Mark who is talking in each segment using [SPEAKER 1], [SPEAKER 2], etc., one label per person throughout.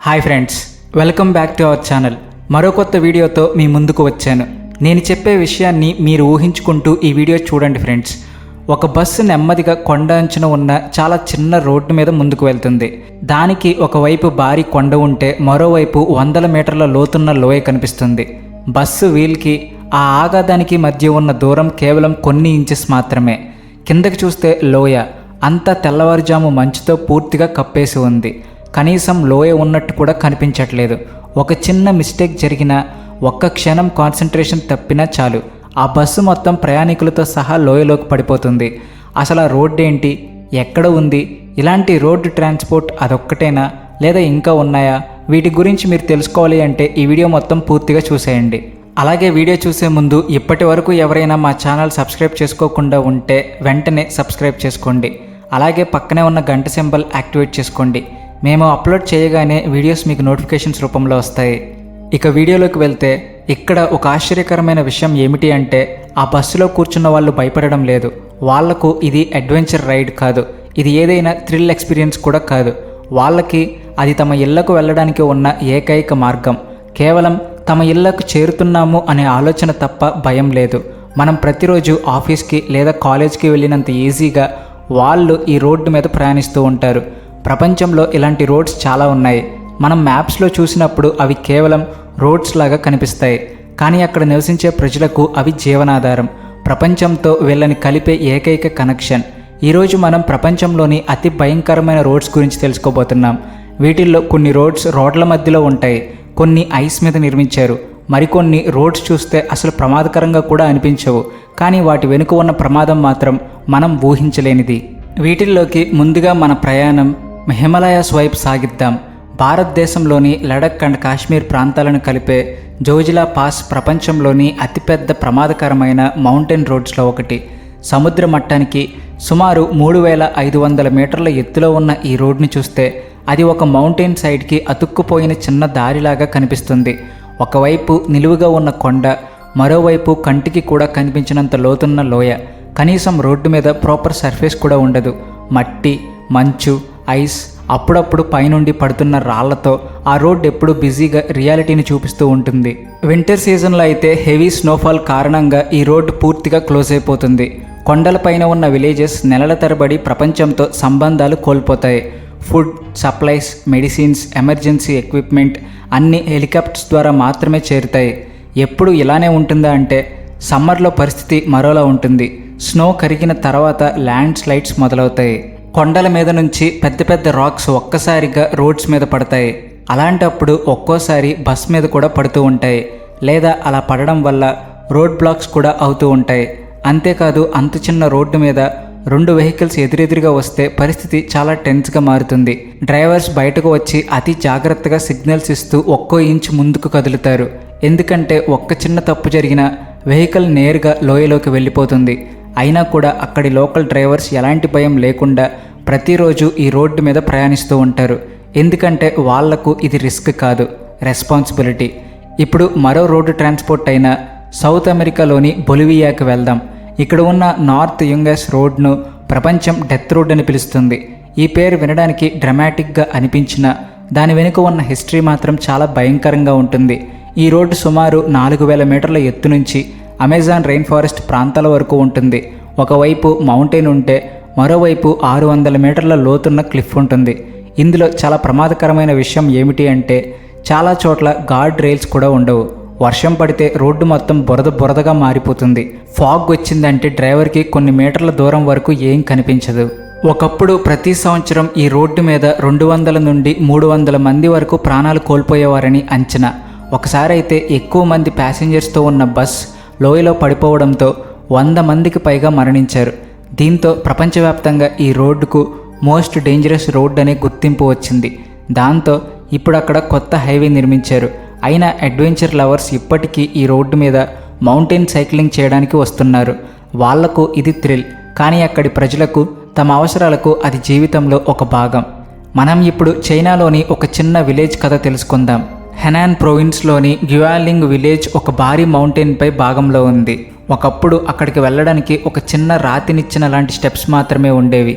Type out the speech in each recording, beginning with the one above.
[SPEAKER 1] Hi friends, welcome back to our channel. మరో కొత్త వీడియోతో మీ ముందుకు వచ్చాను. నేను చెప్పే విషయాన్ని మీరు ఊహించుకుంటూ ఈ వీడియో చూడండి ఫ్రెండ్స్. ఒక బస్సు నెమ్మదిగా కొండ అంచున ఉన్న చాలా చిన్న రోడ్డు మీద ముందుకు వెళ్తుంది. దానికి ఒకవైపు భారీ కొండ ఉంటే మరోవైపు 100 మీటర్ల లోతున్న లోయ కనిపిస్తుంది. బస్సు వీల్కి ఆ ఆగాదానికి మధ్య ఉన్న దూరం కేవలం కొన్ని ఇంచెస్ మాత్రమే. కిందకి చూస్తే లోయ అంతా తెల్లవారుజాము మంచుతో పూర్తిగా కప్పేసి ఉంది. కనీసం లోయ ఉన్నట్టు కూడా కనిపించట్లేదు. ఒక చిన్న మిస్టేక్ జరిగినా, ఒక్క క్షణం కాన్సన్ట్రేషన్ తప్పినా చాలు, ఆ బస్సు మొత్తం ప్రయాణికులతో సహా లోయలోకి పడిపోతుంది. అసలు ఆ రోడ్డు ఏంటి, ఎక్కడ ఉంది? ఇలాంటి రోడ్డు ట్రాన్స్పోర్ట్ అదొక్కటేనా లేదా ఇంకా ఉన్నాయా? వీటి గురించి మీరు తెలుసుకోవాలి అంటే ఈ వీడియో మొత్తం పూర్తిగా చూసేయండి. అలాగే వీడియో చూసే ముందు ఇప్పటి వరకు ఎవరైనా మా ఛానల్ సబ్స్క్రైబ్ చేసుకోకుండా ఉంటే వెంటనే సబ్స్క్రైబ్ చేసుకోండి. అలాగే పక్కనే ఉన్న గంట సింబల్ యాక్టివేట్ చేసుకోండి. మేము అప్లోడ్ చేయగానే వీడియోస్ మీకు నోటిఫికేషన్స్ రూపంలో వస్తాయి. ఇక వీడియోలోకి వెళ్తే, ఇక్కడ ఒక ఆశ్చర్యకరమైన విషయం ఏమిటి అంటే, ఆ బస్సులో కూర్చున్న వాళ్ళు భయపడడం లేదు. వాళ్లకు ఇది అడ్వెంచర్ రైడ్ కాదు, ఇది ఏదైనా థ్రిల్ ఎక్స్పీరియన్స్ కూడా కాదు. వాళ్ళకి అది తమ ఇళ్లకు వెళ్ళడానికి ఉన్న ఏకైక మార్గం. కేవలం తమ ఇళ్లకు చేరుతున్నాము అనే ఆలోచన తప్ప భయం లేదు. మనం ప్రతిరోజు ఆఫీస్కి లేదా కాలేజ్కి వెళ్ళినంత ఈజీగా వాళ్ళు ఈ రోడ్డు మీద ప్రయాణిస్తూ ఉంటారు. ప్రపంచంలో ఇలాంటి రోడ్స్ చాలా ఉన్నాయి. మనం మ్యాప్స్లో చూసినప్పుడు అవి కేవలం రోడ్స్ లాగా కనిపిస్తాయి, కానీ అక్కడ నివసించే ప్రజలకు అవి జీవనాధారం. ప్రపంచంతో వీళ్ళని కలిపే ఏకైక కనెక్షన్. ఈరోజు మనం ప్రపంచంలోని అతి భయంకరమైన రోడ్స్ గురించి తెలుసుకోబోతున్నాం. వీటిల్లో కొన్ని రోడ్స్ రోడ్ల మధ్యలో ఉంటాయి, కొన్ని ఐస్ మీద నిర్మించారు, మరికొన్ని రోడ్స్ చూస్తే అసలు ప్రమాదకరంగా కూడా అనిపించవు, కానీ వాటి వెనుక ఉన్న ప్రమాదం మాత్రం మనం ఊహించలేనిది. వీటిల్లోకి ముందుగా మన ప్రయాణం హిమాలయాస్ వైపు సాగిద్దాం. భారతదేశంలోని లడఖ్ అండ్ కాశ్మీర్ ప్రాంతాలను కలిపే జోజిలా పాస్ ప్రపంచంలోని అతిపెద్ద ప్రమాదకరమైన మౌంటైన్ రోడ్స్లో ఒకటి. సముద్ర మట్టానికి సుమారు 3500 మీటర్ల ఎత్తులో ఉన్న ఈ రోడ్ని చూస్తే అది ఒక మౌంటైన్ సైడ్కి అతుక్కుపోయిన చిన్న దారిలాగా కనిపిస్తుంది. ఒకవైపు నిలువుగా ఉన్న కొండ, మరోవైపు కంటికి కూడా కనిపించినంత లోతున్న లోయ. కనీసం రోడ్డు మీద ప్రాపర్ సర్ఫేస్ కూడా ఉండదు. మట్టి, మంచు, ఐస్, అప్పుడప్పుడు పైనుండి పడుతున్న రాళ్లతో ఆ రోడ్ ఎప్పుడు బిజీగా రియాలిటీని చూపిస్తూ ఉంటుంది. వింటర్ సీజన్లో అయితే హెవీ స్నోఫాల్ కారణంగా ఈ రోడ్డు పూర్తిగా క్లోజ్ అయిపోతుంది. కొండలపైన ఉన్న విలేజెస్ నెలల తరబడి ప్రపంచంతో సంబంధాలు కోల్పోతాయి. Food, supplies, medicines, emergency equipment అన్నీ హెలికాప్టర్స్ ద్వారా మాత్రమే చేరుతాయి. ఎప్పుడు ఇలానే ఉంటుందా అంటే, సమ్మర్లో పరిస్థితి మరోలా ఉంటుంది. స్నో కరిగిన తర్వాత ల్యాండ్ స్లైడ్స్ మొదలవుతాయి. కొండల మీద నుంచి పెద్ద పెద్ద రాక్స్ ఒక్కసారిగా రోడ్స్ మీద పడతాయి. అలాంటప్పుడు ఒక్కోసారి బస్ మీద కూడా పడుతూ ఉంటాయి, లేదా అలా పడడం వల్ల రోడ్ బ్లాక్స్ కూడా అవుతూ ఉంటాయి. అంతేకాదు, అంత చిన్న రోడ్డు మీద 2 వెహికల్స్ ఎదురెదురుగా వస్తే పరిస్థితి చాలా టెన్స్గా మారుతుంది. డ్రైవర్స్ బయటకు వచ్చి అతి జాగ్రత్తగా సిగ్నల్స్ ఇస్తూ ఒక్కో ఇంచు ముందుకు కదులుతారు. ఎందుకంటే ఒక్క చిన్న తప్పు జరిగినా వెహికల్ నేరుగా లోయలోకి వెళ్ళిపోతుంది. అయినా కూడా అక్కడి లోకల్ డ్రైవర్స్ ఎలాంటి భయం లేకుండా ప్రతిరోజు ఈ రోడ్డు మీద ప్రయాణిస్తూ ఉంటారు. ఎందుకంటే వాళ్లకు ఇది రిస్క్ కాదు, రెస్పాన్సిబిలిటీ. ఇప్పుడు మరో రోడ్డు ట్రాన్స్పోర్ట్ అయిన సౌత్ అమెరికాలోని బొలివియాకి వెళ్దాం. ఇక్కడ ఉన్న నార్త్ యుంగస్ రోడ్ను ప్రపంచం డెత్ రోడ్ అని పిలుస్తుంది. ఈ పేరు వినడానికి డ్రమాటిక్గా అనిపించినా దాని వెనుక ఉన్న హిస్టరీ మాత్రం చాలా భయంకరంగా ఉంటుంది. ఈ రోడ్డు సుమారు 4000 మీటర్ల ఎత్తు నుంచి అమెజాన్ రెయిన్ ఫారెస్ట్ ప్రాంతాల వరకు ఉంటుంది. ఒకవైపు మౌంటైన్ ఉంటే మరోవైపు 600 మీటర్ల లోతున్న క్లిఫ్ ఉంటుంది. ఇందులో చాలా ప్రమాదకరమైన విషయం ఏమిటి అంటే, చాలా చోట్ల గార్డ్ రైల్స్ కూడా ఉండవు. వర్షం పడితే రోడ్డు మొత్తం బురదగా మారిపోతుంది. ఫాగ్ వచ్చిందంటే డ్రైవర్కి కొన్ని మీటర్ల దూరం వరకు ఏం కనిపించదు. ఒకప్పుడు ప్రతి సంవత్సరం ఈ రోడ్డు మీద 200 నుండి 300 మంది వరకు ప్రాణాలు కోల్పోయేవారని అంచనా. ఒకసారి అయితే ఎక్కువ మంది ప్యాసింజర్స్తో ఉన్న బస్ లోయలో పడిపోవడంతో 100 మందికి పైగా మరణించారు. దీంతో ప్రపంచవ్యాప్తంగా ఈ రోడ్డుకు మోస్ట్ డేంజరస్ రోడ్ అనే గుర్తింపు వచ్చింది. దాంతో ఇప్పుడు అక్కడ కొత్త హైవే నిర్మించారు. అయినా అడ్వెంచర్ లవర్స్ ఇప్పటికీ ఈ రోడ్డు మీద మౌంటైన్ సైక్లింగ్ చేయడానికి వస్తున్నారు. వాళ్లకు ఇది థ్రిల్, కానీ అక్కడి ప్రజలకు తమ అవసరాలకు అది జీవితంలో ఒక భాగం. మనం ఇప్పుడు చైనాలోని ఒక చిన్న విలేజ్ కథ తెలుసుకుందాం. హెనాన్ ప్రోవిన్స్లోని గ్యువాలింగ్ విలేజ్ ఒక భారీ మౌంటైన్పై భాగంలో ఉంది. ఒకప్పుడు అక్కడికి వెళ్ళడానికి ఒక చిన్న రాతినిచ్చిన లాంటి స్టెప్స్ మాత్రమే ఉండేవి.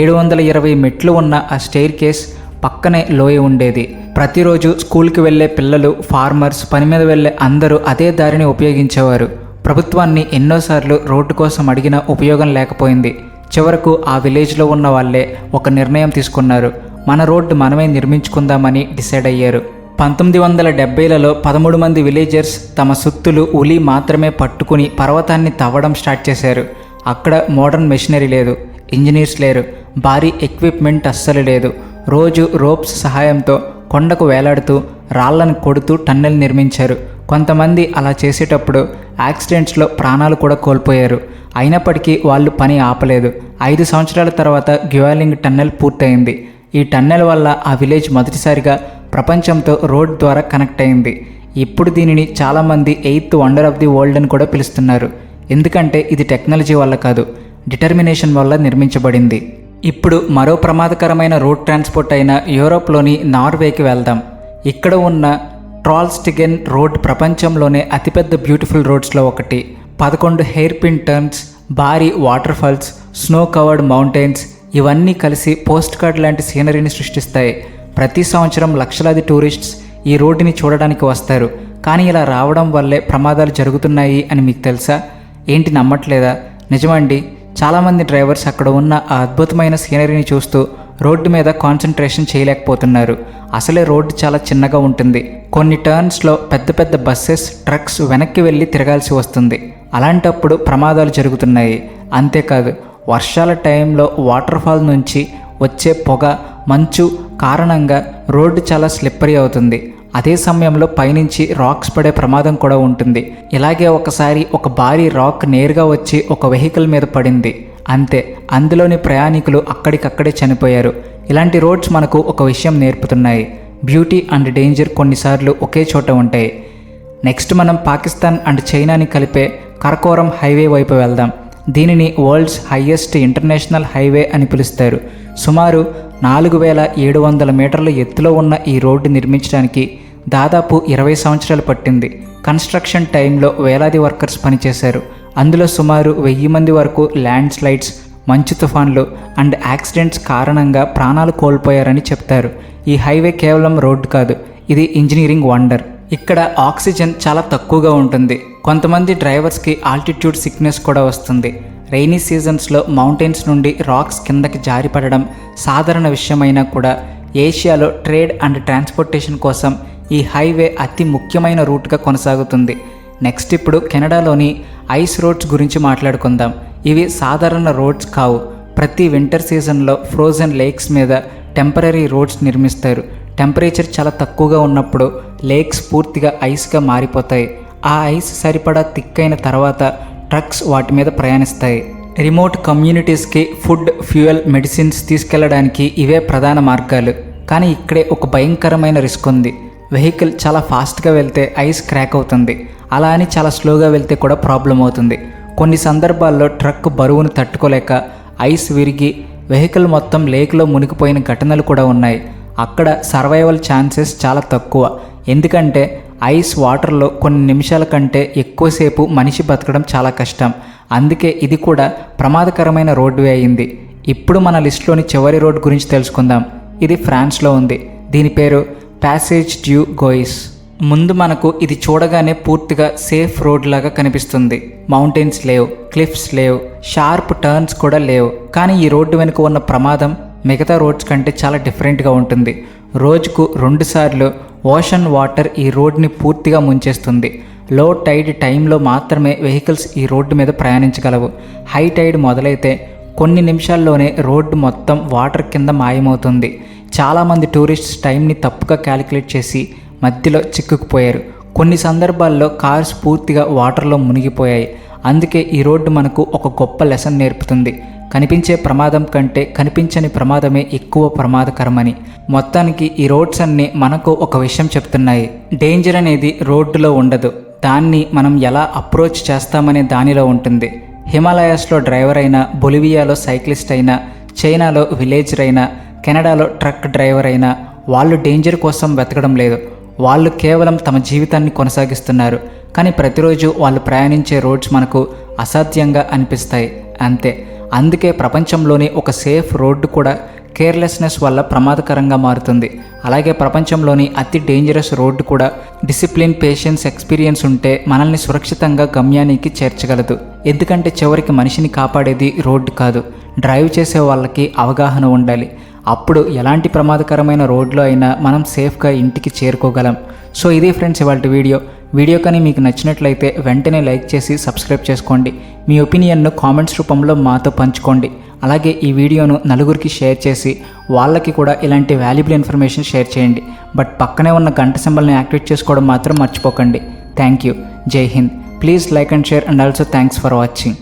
[SPEAKER 1] 720 మెట్లు ఉన్న ఆ స్టెయిర్ కేస్ పక్కనే లోయ ఉండేది. ప్రతిరోజు స్కూల్కి వెళ్ళే పిల్లలు, ఫార్మర్స్, పని మీద వెళ్ళే అందరూ అదే దారిని ఉపయోగించేవారు. ప్రభుత్వాన్ని ఎన్నోసార్లు రోడ్డు కోసం అడిగినా ఉపయోగం లేకపోయింది. చివరకు ఆ విలేజ్లో ఉన్న వాళ్ళే ఒక నిర్ణయం తీసుకున్నారు. మన రోడ్డు మనమే నిర్మించుకుందామని డిసైడ్ అయ్యారు. 1970లలో 13 మంది విలేజర్స్ తమ సుత్తులు, ఉలి మాత్రమే పట్టుకుని పర్వతాన్ని తవ్వడం స్టార్ట్ చేశారు. అక్కడ మోడర్న్ మెషినరీ లేదు, ఇంజనీర్స్ లేరు, భారీ ఎక్విప్మెంట్ అస్సలు లేదు. రోజు రోప్స్ సహాయంతో కొండకు వేలాడుతూ రాళ్లను కొడుతూ టన్నెల్ నిర్మించారు. కొంతమంది అలా చేసేటప్పుడు యాక్సిడెంట్స్లో ప్రాణాలు కూడా కోల్పోయారు. అయినప్పటికీ వాళ్ళు పని ఆపలేదు. 5 సంవత్సరాల తర్వాత గ్యువాలింగ్ టన్నెల్ పూర్తయింది. ఈ టన్నెల్ వల్ల ఆ విలేజ్ మొదటిసారిగా ప్రపంచంతో రోడ్ ద్వారా కనెక్ట్ అయింది. ఇప్పుడు దీనిని చాలామంది 8th wonder of the world అని కూడా పిలుస్తున్నారు. ఎందుకంటే ఇది టెక్నాలజీ వల్ల కాదు, డిటర్మినేషన్ వల్ల నిర్మించబడింది. ఇప్పుడు మరో ప్రమాదకరమైన రోడ్ ట్రాన్స్పోర్ట్ అయిన యూరోప్లోని నార్వేకి వెళ్దాం. ఇక్కడ ఉన్న ట్రాల్స్టిగెన్ రోడ్ ప్రపంచంలోనే అతిపెద్ద బ్యూటిఫుల్ రోడ్స్లో ఒకటి. 11 హెయిర్ పిన్ టర్న్స్, భారీ waterfalls, snow covered mountains ఇవన్నీ కలిసి పోస్ట్ కార్డ్ లాంటి సీనరీని సృష్టిస్తాయి. ప్రతి సంవత్సరం లక్షలాది టూరిస్ట్స్ ఈ రోడ్డుని చూడడానికి వస్తారు. కానీ ఇలా రావడం వల్లే ప్రమాదాలు జరుగుతున్నాయి అని మీకు తెలుసా? ఏంటి, నమ్మట్లేదా? నిజమండి. చాలామంది డ్రైవర్స్ అక్కడ ఉన్న ఆ అద్భుతమైన సీనరీని చూస్తూ రోడ్డు మీద కాన్సన్ట్రేషన్ చేయలేకపోతున్నారు. అసలే రోడ్డు చాలా చిన్నగా ఉంటుంది. కొన్ని టర్న్స్లో పెద్ద పెద్ద బస్సెస్, ట్రక్స్ వెనక్కి వెళ్ళి తిరగాల్సి వస్తుంది. అలాంటప్పుడు ప్రమాదాలు జరుగుతున్నాయి. అంతేకాదు, వర్షాల టైంలో వాటర్ ఫాల్ నుంచి వచ్చే పొగ, మంచు కారణంగా రోడ్డు చాలా స్లిప్పరీ అవుతుంది. అదే సమయంలో పైనుంచి రాక్స్ పడే ప్రమాదం కూడా ఉంటుంది. ఇలాగే ఒకసారి ఒక భారీ రాక్ నేరుగా వచ్చి ఒక వెహికల్ మీద పడింది. అంతే, అందులోని ప్రయాణికులు అక్కడికక్కడే చనిపోయారు. ఇలాంటి రోడ్స్ మనకు ఒక విషయం నేర్పుతున్నాయి. బ్యూటీ అండ్ డేంజర్ కొన్నిసార్లు ఒకే చోట ఉంటాయి. నెక్స్ట్ మనం పాకిస్తాన్ అండ్ చైనాని కలిపే కరకోరం హైవే వైపు వెళ్దాం. దీనిని వరల్డ్స్ హైయెస్ట్ ఇంటర్నేషనల్ హైవే అని పిలుస్తారు. సుమారు 4700 మీటర్ల ఎత్తులో ఉన్న ఈ రోడ్డు నిర్మించడానికి దాదాపు 20 సంవత్సరాలు పట్టింది. కన్స్ట్రక్షన్ టైంలో వేలాది వర్కర్స్ పనిచేశారు. అందులో సుమారు 1000 మంది వరకు ల్యాండ్ స్లైడ్స్, మంచు తుఫాన్లు అండ్ యాక్సిడెంట్స్ కారణంగా ప్రాణాలు కోల్పోయారని చెప్తారు. ఈ హైవే కేవలం రోడ్డు కాదు, ఇది ఇంజనీరింగ్ వండర్. ఇక్కడ ఆక్సిజన్ చాలా తక్కువగా ఉంటుంది. కొంతమంది డ్రైవర్స్కి ఆల్టిట్యూడ్ సిక్నెస్ కూడా వస్తుంది. రైనీ సీజన్స్లో మౌంటైన్స్ నుండి రాక్స్ కిందకి జారిపడడం సాధారణ విషయమైనా కూడా ఏషియాలో ట్రేడ్ అండ్ ట్రాన్స్పోర్టేషన్ కోసం ఈ హైవే అతి ముఖ్యమైన రూట్గా కొనసాగుతుంది. నెక్స్ట్ ఇప్పుడు కెనడాలోని ఐస్ రోడ్స్ గురించి మాట్లాడుకుందాం. ఇవి సాధారణ రోడ్స్ కావు. ప్రతి వింటర్ సీజన్లో ఫ్రోజన్ లేక్స్ మీద టెంపరరీ రోడ్స్ నిర్మిస్తారు. టెంపరేచర్ చాలా తక్కువగా ఉన్నప్పుడు లేక్స్ పూర్తిగా ఐస్గా మారిపోతాయి. ఆ ఐస్ సరిపడా థిక్కైన తర్వాత ట్రక్స్ వాటి మీద ప్రయాణిస్తాయి. రిమోట్ కమ్యూనిటీస్కి ఫుడ్, ఫ్యూయల్, మెడిసిన్స్ తీసుకెళ్లడానికి ఇవే ప్రధాన మార్గాలు. కానీ ఇక్కడే ఒక భయంకరమైన రిస్క్ ఉంది. వెహికల్ చాలా ఫాస్ట్గా వెళ్తే ఐస్ క్రాక్ అవుతుంది. అలా అని చాలా స్లోగా వెళ్తే కూడా ప్రాబ్లం అవుతుంది. కొన్ని సందర్భాల్లో ట్రక్ బరువును తట్టుకోలేక ఐస్ విరిగి వెహికల్ మొత్తం లేక్లో మునిగిపోయిన ఘటనలు కూడా ఉన్నాయి. అక్కడ సర్వైవల్ ఛాన్సెస్ చాలా తక్కువ. ఎందుకంటే ఐస్ వాటర్లో కొన్ని నిమిషాల కంటే ఎక్కువసేపు మనిషి బతకడం చాలా కష్టం. అందుకే ఇది కూడా ప్రమాదకరమైన రోడ్వే అయింది. ఇప్పుడు మన లిస్టులోని చివరి రోడ్ గురించి తెలుసుకుందాం. ఇది ఫ్రాన్స్లో ఉంది. దీని పేరు ప్యాసేజ్ డ్యూ గోయిస్. ముందు మనకు ఇది చూడగానే పూర్తిగా సేఫ్ రోడ్ లాగా కనిపిస్తుంది. మౌంటైన్స్ లేవు, క్లిఫ్స్ లేవు, షార్ప్ టర్న్స్ కూడా లేవు. కానీ ఈ రోడ్డు వెనుక ఉన్న ప్రమాదం మిగతా రోడ్స్ కంటే చాలా డిఫరెంట్గా ఉంటుంది. రోజుకు 2 సార్లు ఓషన్ వాటర్ ఈ రోడ్ని పూర్తిగా ముంచేస్తుంది. లో టైడ్ టైంలో మాత్రమే వెహికల్స్ ఈ రోడ్డు మీద ప్రయాణించగలవు. హై టైడ్ మొదలైతే కొన్ని నిమిషాల్లోనే రోడ్డు మొత్తం వాటర్ కింద మాయమవుతుంది. చాలామంది టూరిస్ట్స్ టైంని తప్పుగా క్యాలిక్యులేట్ చేసి మధ్యలో చిక్కుకుపోయారు. కొన్ని సందర్భాల్లో కార్స్ పూర్తిగా వాటర్లో మునిగిపోయాయి. అందుకే ఈ రోడ్డు మనకు ఒక గొప్ప లెసన్ నేర్పుతుంది. కనిపించే ప్రమాదం కంటే కనిపించని ప్రమాదమే ఎక్కువ ప్రమాదకరమని. మొత్తానికి ఈ రోడ్స్ అన్నీ మనకు ఒక విషయం చెప్తున్నాయి. డేంజర్ అనేది రోడ్డులో ఉండదు, దాన్ని మనం ఎలా అప్రోచ్ చేస్తామనే దానిలో ఉంటుంది. హిమాలయాస్లో డ్రైవర్ అయినా, బొలివియాలో సైక్లిస్ట్ అయినా, చైనాలో విలేజర్ అయినా, కెనడాలో ట్రక్ డ్రైవర్ అయినా వాళ్ళు డేంజర్ కోసం వెతకడం లేదు. వాళ్ళు కేవలం తమ జీవితాన్ని కొనసాగిస్తున్నారు. కానీ ప్రతిరోజు వాళ్ళు ప్రయాణించే రోడ్స్ మనకు అసాధ్యంగా అనిపిస్తాయి, అంతే. అందుకే ప్రపంచంలోని ఒక సేఫ్ రోడ్డు కూడా కేర్లెస్నెస్ వల్ల ప్రమాదకరంగా మారుతుంది. అలాగే ప్రపంచంలోని అతి డేంజరస్ రోడ్డు కూడా డిసిప్లిన్, పేషెన్స్, ఎక్స్పీరియన్స్ ఉంటే మనల్ని సురక్షితంగా గమ్యానికి చేర్చగలదు. ఎందుకంటే చివరికి మనిషిని కాపాడేది రోడ్డు కాదు, డ్రైవ్ చేసే వాళ్ళకి అవగాహన ఉండాలి. అప్పుడు ఎలాంటి ప్రమాదకరమైన రోడ్లో అయినా మనం సేఫ్గా ఇంటికి చేరుకోగలం. సో ఇది ఫ్రెండ్స్ ఇవాళ వీడియో కానీ మీకు నచ్చినట్లయితే వెంటనే లైక్ చేసి సబ్స్క్రైబ్ చేసుకోండి. మీ ఒపీనియన్ను కామెంట్స్ రూపంలో మాతో పంచుకోండి. అలాగే ఈ వీడియోను నలుగురికి షేర్ చేసి వాళ్ళకి కూడా ఇలాంటి వాల్యుబుల్ ఇన్ఫర్మేషన్ షేర్ చేయండి. బట్ పక్కనే ఉన్న గంట సింబల్ని యాక్టివేట్ చేసుకోవడం మాత్రం మర్చిపోకండి. Thank you. జై హింద్. Please like and share and also thanks for watching.